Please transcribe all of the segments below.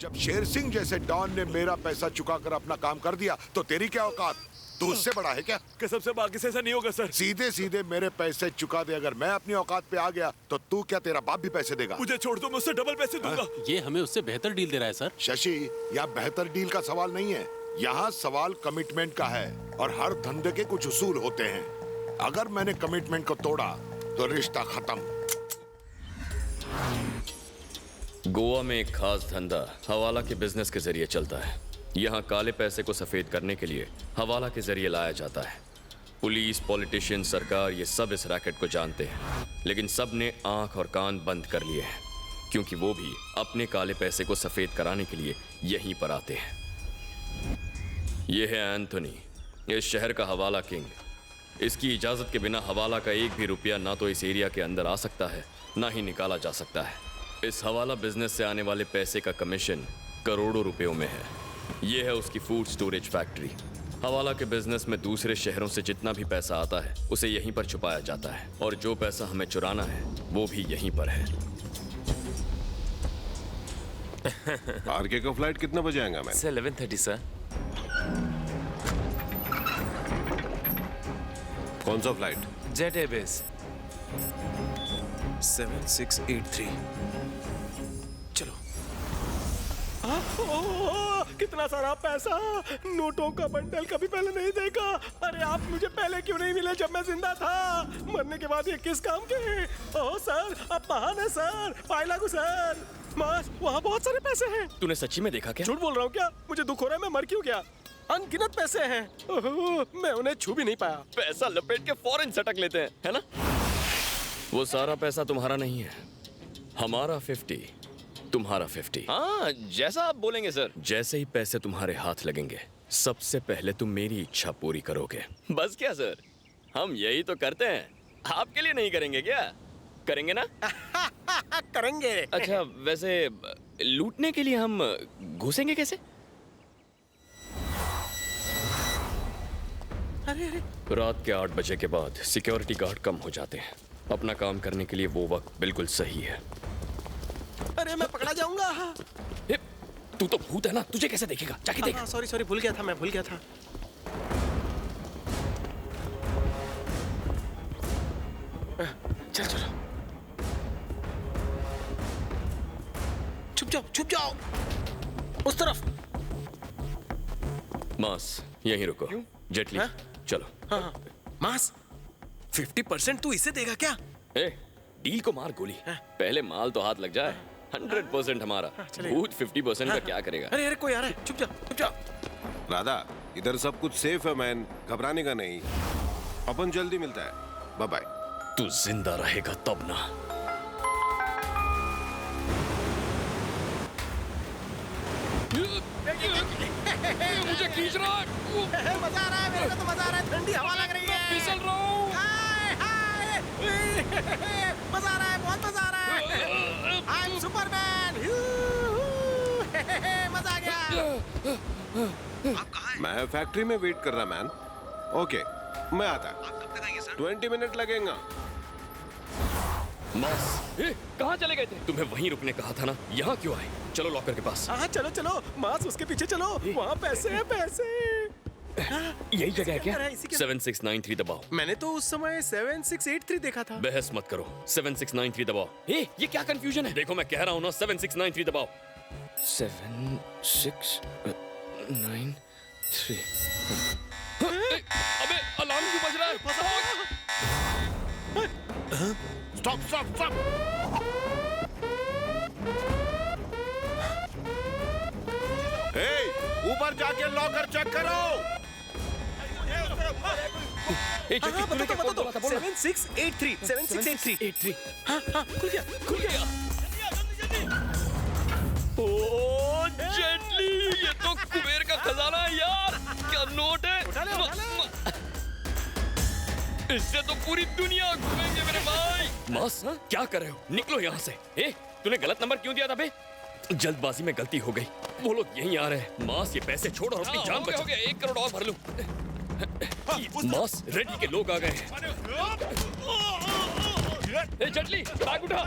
जब शेर सिंह जैसे डॉन ने मेरा पैसा चुकाकर अपना काम कर दिया तो तेरी क्या औकात? तू उससे बड़ा है क्या? कसम से बाकी से ऐसा नहीं होगा सर। सीधे सीधे मेरे पैसे चुका दे। अगर मैं अपनी औकात पे आ गया तो तू क्या, तेरा बाप भी पैसे देगा? मुझे छोड़ दो, मैं उससे डबल पैसे दूंगा। ये हमें उससे बेहतर डील दे रहा है सर। शशि, यह बेहतर डील का सवाल नहीं है, यहाँ सवाल कमिटमेंट का है। और हर धंधे के कुछ उसूल होते हैं। अगर मैंने कमिटमेंट को तोड़ा तो रिश्ता खत्म। गोवा में एक खास धंधा हवाला के बिजनेस के जरिए चलता है। यहाँ काले पैसे को सफेद करने के लिए हवाला के जरिए लाया जाता है। पुलिस, पॉलिटिशियन, सरकार, ये सब इस रैकेट को जानते हैं, लेकिन सब ने आंख और कान बंद कर लिए हैं, क्योंकि वो भी अपने काले पैसे को सफेद कराने के लिए यहीं पर आते हैं। ये है एंथोनी, इस शहर का हवाला किंग। इसकी इजाजत के बिना हवाला का एक भी रुपया ना तो इस एरिया के अंदर आ सकता है, ना ही निकाला जा सकता है। इस हवाला बिजनेस से आने वाले पैसे का कमीशन करोड़ों रुपयों में है। यह है उसकी फूड स्टोरेज फैक्ट्री। हवाला के बिजनेस में दूसरे शहरों से जितना भी पैसा आता है उसे यहीं पर छुपाया जाता है, और जो पैसा हमें चुराना है वो भी यहीं पर है। आरके का फ्लाइट कितना बजे आएगा? मैं 11:30 सर। कौन सा फ्लाइट? Jet Airways 7683। चलो। कितना सारा पैसा, नोटों का बंडल कभी पहले नहीं देखा। अरे आप मुझे पहले क्यों नहीं मिले जब मैं जिंदा था? मरने के बाद ये किस काम के? ओह सर, आप महान है सर। पाई लागू सर। मास, वहाँ बहुत सारे पैसे हैं। तूने सच्ची में देखा क्या? झूठ बोल रहा हूँ क्या? मुझे दुख हो रहा है, मैं मर क्यों गया? अनगिनत पैसे हैं। ओह, मैं उन्हें छू भी नहीं पाया। पैसा लपेट के फौरन सटक लेते हैं, है ना? वो सारा पैसा तुम्हारा नहीं है, हमारा 50, तुम्हारा 50। हाँ, जैसा आप बोलेंगे सर। जैसे ही पैसे तुम्हारे हाथ लगेंगे, सबसे पहले तुम मेरी इच्छा पूरी करोगे। बस क्या सर, हम यही तो करते हैं। आपके लिए नहीं करेंगे क्या? करेंगे ना? करेंगे। अच्छा, वैसे लूटने के लिए हम घुसेंगे कैसे? अरे रात के 8 बजे के बाद सिक्योरिटी गार्ड कम हो जाते हैं। अपना काम करने के लिए वो वक्त बिल्कुल सही है। अरे मैं पकड़ा जाऊंगा। ए, तू तो भूत है ना, तुझे कैसे देखेगा? जाके देख। सॉरी भूल गया था, मैं भूल गया था। चल चलो। छुप जाओ उस तरफ। मास, यहीं रुको। जेटली, हाँ? चलो। हाँ। मास, 50% तू इसे देगा क्या? ए, डील को मार गोली। पहले माल तो हाथ लग जाए। 100% हमारा। भूत 50% का क्या करेगा? अरे कोई आ रहा है। छुप जाओ। राधा, इधर सब कुछ सेफ है मैन, घबराने का नहीं। अपन जल्दी मिलता है। Bye bye. तू जिंदा रहेगा तब ना। मुझे खींच रहा है। मजा आ रहा है, मेरे को तो मजा आ रहा है। ठंडी हवा लग रही है। फिसल रहा हूँ। मजा आ रहा है, बहुत मजा आ रहा है। I am Superman. मजा आ गया। मैं फैक्ट्री में वेट कर रहा मैन। ओके, मैं आता। 20 मिनट लगेगा। मास, कहाँ चले गए थे? तुम्हें वहीं रुकने कहा था ना, यहाँ क्यों आए? चलो लॉकर के पास। हाँ चलो। मास, उसके पीछे चलो। वहाँ पैसे हैं, पैसे। यही जगह है क्या? 7693 दबाओ। मैंने तो उस समय 7683 देखा था। बहस मत करो, 7693 दबाओ। ये क्या कंफ्यूजन है? देखो मैं कह रहा हूँ ना, 7693 दबाओ। 7693। अबे अलार्म क्यों बज रहा है? स्टॉप। ऊपर जाके लॉकर चेक करो। बता दो। 7683। हाँ, खुल गया। ओ जेटली, ये तो कुबेर का खजाना है यार। क्या नोट है? उठा ले। इससे तो पूरी दुनिया घूमेंगे मेरे भाई। मास, क्या कर रहे हो? निकलो यहाँ से। तूने गलत नंबर क्यों दिया था बे? जल्दबाजी में गलती हो गई। वो लोग यहीं आ रहे हैं। मास, ये पैसे छोड़ और अपनी जान बचा। हो गया, 1 करोड़ और भर लूं। मास, रेडी के लोग आ गए हैं। जेटली, बैग उठा।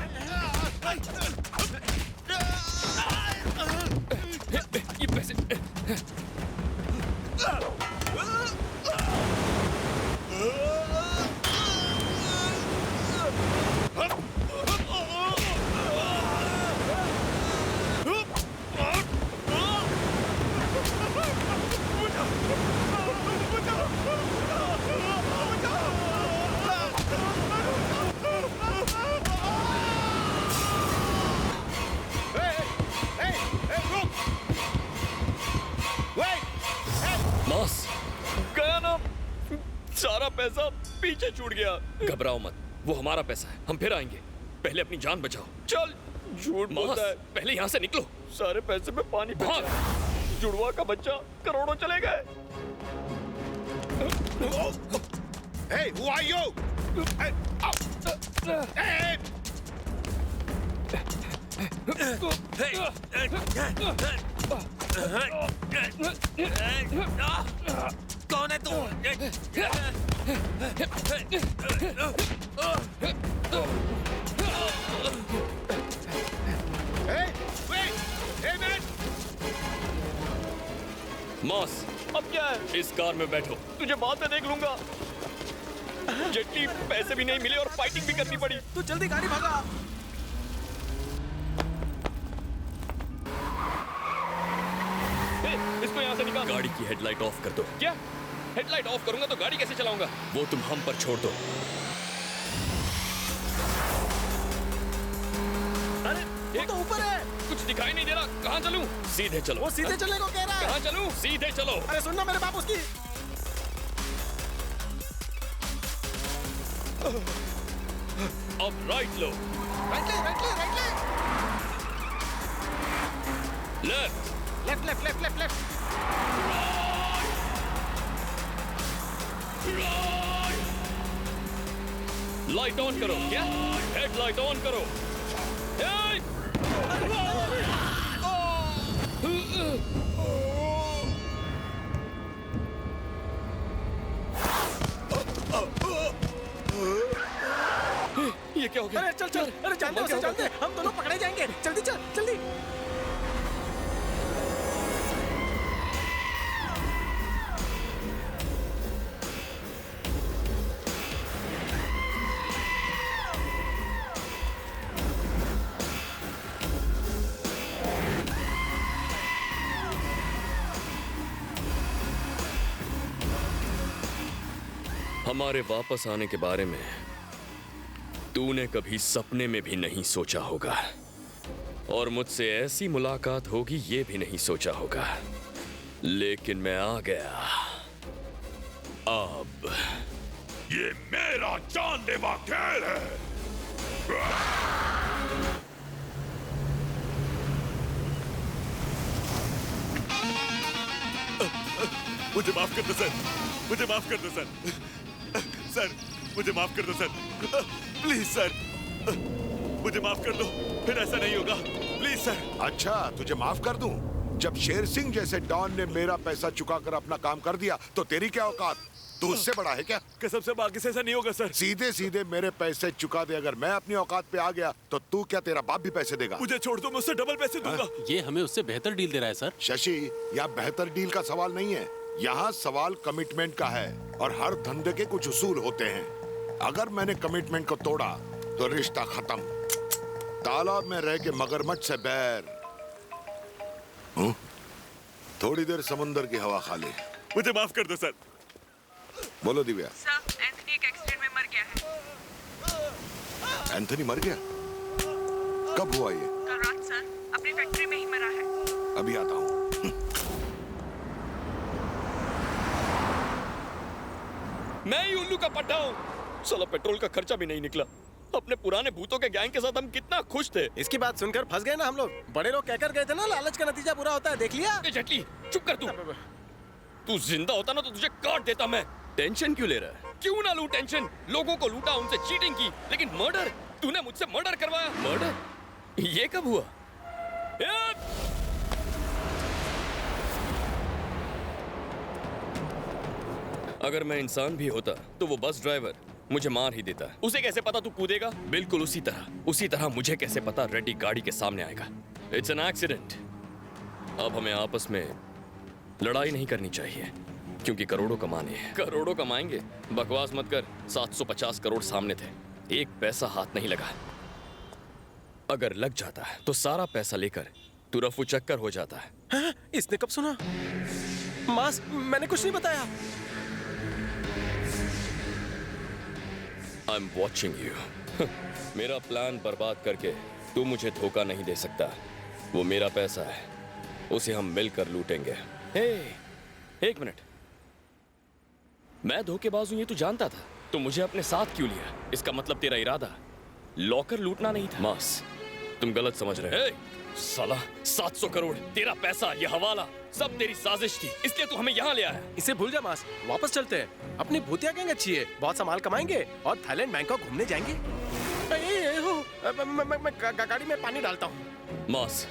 पीछे छूट गया। घबराओ मत, वो हमारा पैसा है, हम फिर आएंगे। पहले अपनी जान बचाओ। चल। झूठ बोलता है। पहले यहाँ से निकलो। सारे पैसे में पानी भाग। जुड़वा का बच्चा, करोड़ों चले गए। Hey, who are you? Hey, hey. कौन है तू? Hey, wait! Hey, man! मॉस, अब क्या है? इस कार में बैठो, तुझे बाद में देख लूंगा। जेटली, पैसे भी नहीं मिले और फाइटिंग भी करनी पड़ी। तू जल्दी गाड़ी भगा। इसको यहाँ से निकाल। गाड़ी की हेडलाइट ऑफ कर दो। क्या? हेडलाइट ऑफ करूंगा तो गाड़ी कैसे चलाऊंगा? वो तुम हम पर छोड़ दो। अरे वो तो ऊपर है। कुछ दिखाई नहीं दे रहा, कहाँ चलूं? सीधे चलो। वो सीधे चलने को कह रहा है। कहाँ चलूं? सीधे चलो। अरे सुनना मेरे बाप उसकी। अब राइट लो। राइट ले, राइट ले, राइट ले। Left. Left left left left left. Light on करो। क्या? हेडलाइट ऑन करो। ए! ये क्या हो गया? अरे चल चल, अरे जानते उसे जानते, हम दोनों पकड़े जाएंगे। जल्दी चल, जल्दी। हमारे वापस आने के बारे में तूने कभी सपने में भी नहीं सोचा होगा, और मुझसे ऐसी मुलाकात होगी ये भी नहीं सोचा होगा, लेकिन मैं आ गया। अब ये मेरा जानलेवा खेल है। मुझे माफ कर दो सर, मुझे माफ कर दो सर। सर, मुझे माफ कर दो सर, प्लीज सर, मुझे माफ कर दो, फिर ऐसा नहीं होगा, प्लीज सर। अच्छा, तुझे माफ कर दूं? जब शेर सिंह जैसे डॉन ने मेरा पैसा चुकाकर अपना काम कर दिया, तो तेरी क्या औकात? तू उससे बड़ा है क्या? कसम से बाकी से ऐसा नहीं होगा सर। सीधे सीधे मेरे पैसे चुका दे। अगर मैं अपनी औकात पे आ गया तो तू क्या, तेरा बाप भी पैसे देगा? मुझे छोड़ दो, मैं उससे डबल पैसे दूंगा। ये हमें उससे बेहतर डील दे रहा है सर। शशि, यहाँ बेहतर डील का सवाल नहीं है, यहाँ सवाल कमिटमेंट का है, और हर धंधे के कुछ उसूल होते हैं। अगर मैंने कमिटमेंट को तोड़ा तो रिश्ता खत्म। तालाब में रह के मगरमच्छ से बैर। थोड़ी देर समंदर की हवा खा ले। मुझे माफ कर दो सर। बोलो दिव्या। सर, एंथनी एक एक्सीडेंट में मर गया है। एंथनी मर गया? कब हुआ ये? कल रात सर, अपनी फैक्ट्री में ही मरा है। अभी आता हूँ। मैं ही उल्लू का पट्टा हूँ। साला पेट्रोल का खर्चा भी नहीं निकला। अपने पुराने भूतों के गैंग के साथ हम कितना खुश थे। इसकी बात सुनकर फंस गए ना हम लोग। बड़े लोग कहकर गए थे ना, लालच का नतीजा बुरा होता है, देख लिया? जेटली, चुप कर तू। तू जिंदा होता ना तो तुझे काट देता मैं। टेंशन क्यों ले रहा है? क्यों ना लूं टेंशन? लोगों को लूटा, उनसे चीटिंग की, लेकिन मर्डर? तूने मुझसे मर्डर करवाया। मर्डर? ये कब हुआ? अगर मैं इंसान भी होता तो वो बस ड्राइवर मुझे मार ही देता। उसे कैसे पता तू कूदेगा? बिल्कुल उसी तरह मुझे कैसे पता रेड्डी गाड़ी के सामने आएगा? It's an accident. अब हमें आपस में लड़ाई नहीं करनी चाहिए, क्योंकि करोड़ों कमाने हैं। करोड़ों कमाएंगे? बकवास मत कर। 750 करोड़ सामने थे, एक पैसा हाथ नहीं लगा। अगर लग जाता है तो सारा पैसा लेकर तू रफू चक्कर हो जाता है। हाँ? इसने कब सुना? मास, मैंने कुछ नहीं बताया। I am watching you. मेरा प्लान बर्बाद करके तू मुझे धोखा नहीं दे सकता। वो मेरा पैसा है, उसे हम मिलकर लूटेंगे। हे, एक मिनट। मैं धोखेबाज हूं ये तू जानता था, तो मुझे अपने साथ क्यों लिया? इसका मतलब तेरा इरादा लॉकर लूटना नहीं था। मास, तुम गलत समझ रहे हो। साला 700 करोड़, तेरा पैसा, ये हवाला, सब तेरी साजिश थी, इसलिए तू हमें यहाँ ले आया। इसे भूल जा मास, वापस चलते हैं। अपनी भूतिया गैंग अच्छी है, बहुत सामान कमाएंगे और थाईलैंड बैंकॉक घूमने जाएंगे। मैं गाड़ी में पानी डालता हूँ। मास,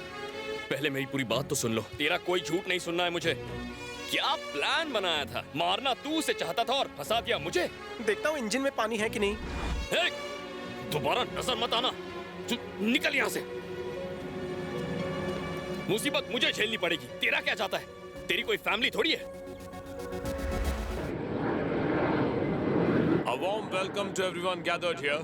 पहले मेरी पूरी बात तो सुन लो। तेरा कोई झूठ नहीं सुनना है मुझे। क्या प्लान बनाया था? मारना तू उसे चाहता था और फंसा दिया मुझे। देखता हूँ इंजन में पानी है कि नहीं। दोबारा नजर मत आना, निकल यहाँ से। मुसीबत मुझे झेलनी पड़ेगी। तेरा क्या चाहता है? तेरी कोई फैमिली थोड़ी है। A warm welcome to everyone gathered here.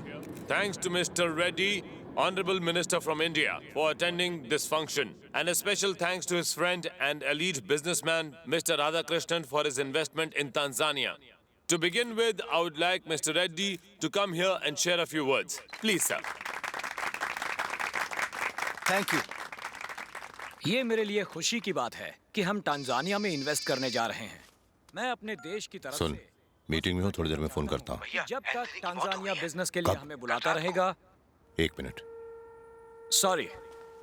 Thanks to Mr. Reddy, Honorable Minister from India, for attending this function. And a special thanks to his friend and elite businessman, Mr. Radhakrishnan, for his investment in Tanzania. To begin with, I would like Mr. Reddy to come here and share a few words. Please, sir. Thank you. ये मेरे लिए खुशी की बात है कि हम Tanzania में इन्वेस्ट करने जा रहे हैं। मैं अपने देश की तरफ सुन, से मीटिंग में हो, थोड़ी देर में फोन करता हूँ। जब तक टांजानिया बिजनेस के लिए हमें बुलाता रहेगा। 1 मिनट। सॉरी,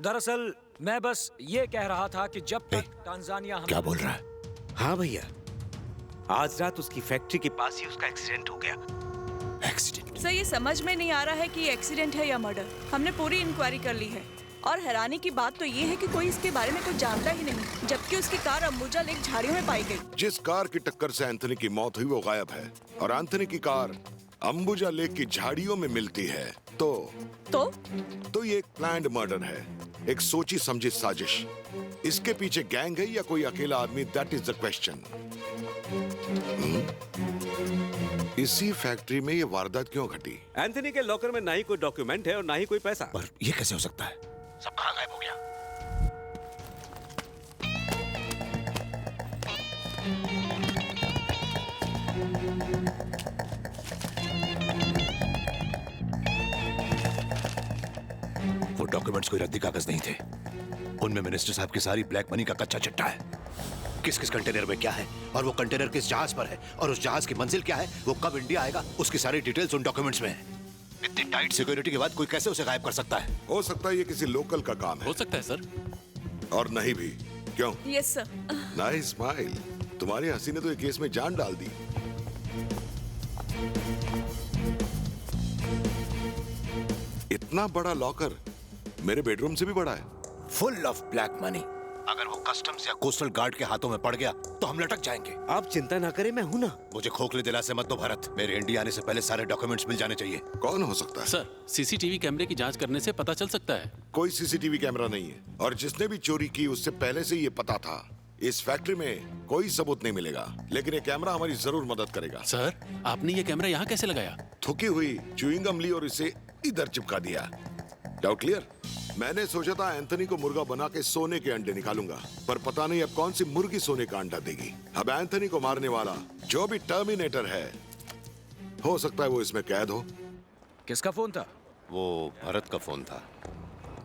दरअसल मैं बस ये कह रहा था कि जब तक टांजानिया हमें क्या बोल रहा है? हाँ भैया, आज रात उसकी फैक्ट्री के पास ही उसका एक्सीडेंट हो गया। एक्सीडेंट? सर, ये समझ में नहीं आ रहा है कि ये एक्सीडेंट है या मर्डर। हमने पूरी इंक्वायरी कर ली है और हैरानी की बात तो ये है कि कोई इसके बारे में कुछ जानता ही नहीं, जबकि उसकी कार अंबुजा लेक झाड़ियों में पाई गई। जिस कार की टक्कर से एंथनी की मौत हुई वो गायब है और एंथनी की कार अंबुजा लेक की झाड़ियों में मिलती है। तो ये एक प्लान्ड मर्डर है, एक सोची समझी साजिश। इसके पीछे गैंग है या कोई अकेला आदमी? That is the question. इसी फैक्ट्री में ये वारदात क्यों घटी? एंथनी के लॉकर में ना ही कोई डॉक्यूमेंट है और ना ही कोई पैसा। पर ये कैसे हो सकता है? सब कहाँ गायब हो गया? वो डॉक्यूमेंट्स कोई रद्दी कागज नहीं थे। उनमें मिनिस्टर साहब की सारी ब्लैक मनी का कच्चा चिट्ठा है। किस किस कंटेनर में क्या है और वो कंटेनर किस जहाज पर है और उस जहाज की मंजिल क्या है, वो कब इंडिया आएगा, उसकी सारी डिटेल्स उन डॉक्यूमेंट्स में है। इतनी टाइट सिक्योरिटी के बाद कोई कैसे उसे गायब कर सकता है? हो सकता है ये किसी लोकल का काम है। हो सकता है सर। और नहीं भी। क्यों? Yes sir. Nice smile. तुम्हारी हंसी ने तो ये केस में जान डाल दी। इतना बड़ा लॉकर मेरे बेडरूम से भी बड़ा है। Full of black money. अगर वो कस्टम्स या कोस्टल गार्ड के हाथों में पड़ गया तो हम लटक जाएंगे। आप चिंता ना करें, मैं हूं ना। मुझे खोखले दिलासे मत दो भरत। मेरे इंडिया आने से पहले सारे डॉक्यूमेंट्स मिल जाने चाहिए। कौन हो सकता है? सर, सीसीटीवी कैमरे की जांच करने से पता चल सकता है। कोई सीसीटीवी कैमरा नहीं है और जिसने भी चोरी की उससे पहले से ये पता था। इस फैक्ट्री में कोई सबूत नहीं मिलेगा, लेकिन ये कैमरा हमारी जरूर मदद करेगा। सर, आपने ये कैमरा यहाँ कैसे लगाया? थुकी हुई च्युइंगम ली और इसे इधर चिपका दिया। Doubt clear? मैंने सोचा था एंथनी को मुर्गा बना के सोने के अंडे निकालूंगा, पर पता नहीं अब कौन सी मुर्गी सोने का अंडा देगी। अब एंथनी को मारने वाला जो भी टर्मिनेटर है, हो सकता है वो इसमें कैद हो। किसका फोन था? वो भरत का फोन था।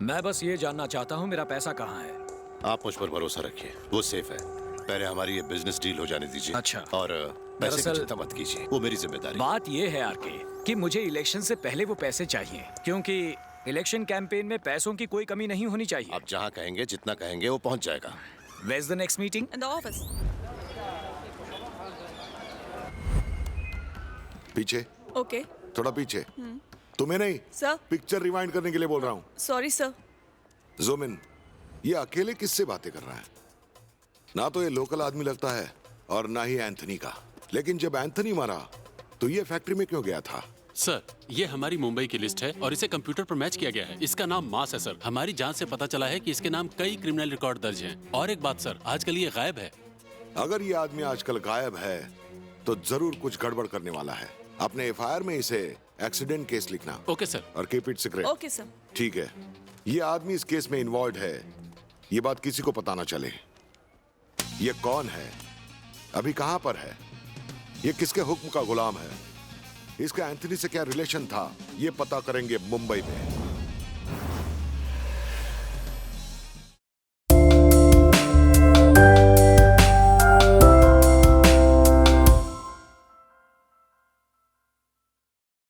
मैं बस ये जानना चाहता हूँ मेरा पैसा कहाँ है। आप मुझ पर भरोसा रखिए, वो सेफ है। पहले हमारी ये बिजनेस डील हो जाने दीजिए। अच्छा। और पैसे की चिंता मत कीजिए, वो मेरी जिम्मेदारी। बात ये है आरके कि मुझे इलेक्शन से पहले वो पैसे चाहिए, क्योंकि इलेक्शन कैंपेन में पैसों की कोई कमी नहीं होनी चाहिए। आप जहाँ कहेंगे, जितना कहेंगे, वो पहुँच जाएगा। Where's the next meeting? In the office. पीछे। Okay. थोड़ा पीछे। तुम्हें नहीं, सर। पिक्चर रिवाइंड करने के लिए बोल रहा हूँ। Sorry sir. Zoom in. ये अकेले किससे बातें कर रहा है? ना तो ये लोकल आदमी लगता है और ना ही एंथनी का। लेकिन जब एंथनी मरा तो ये फैक्ट्री में क्यों गया था? सर, ये हमारी मुंबई की लिस्ट है और इसे कंप्यूटर पर मैच किया गया है। इसका नाम मास है सर। हमारी जांच से पता चला है कि इसके नाम कई क्रिमिनल रिकॉर्ड दर्ज हैं। और एक बात सर, आजकल ये गायब है। अगर ये आदमी आजकल गायब है तो जरूर कुछ गड़बड़ करने वाला है। अपने एफआईआर में इसे एक्सीडेंट केस लिखना। Okay sir. और keep it secret. Okay sir. ठीक है। ये आदमी इस केस में इन्वॉल्व है, ये बात किसी को पता ना चले। ये कौन है, अभी कहां पर है, ये किसके हुक्म का गुलाम है, इसका एंथनी से क्या रिलेशन था, ये पता करेंगे मुंबई में।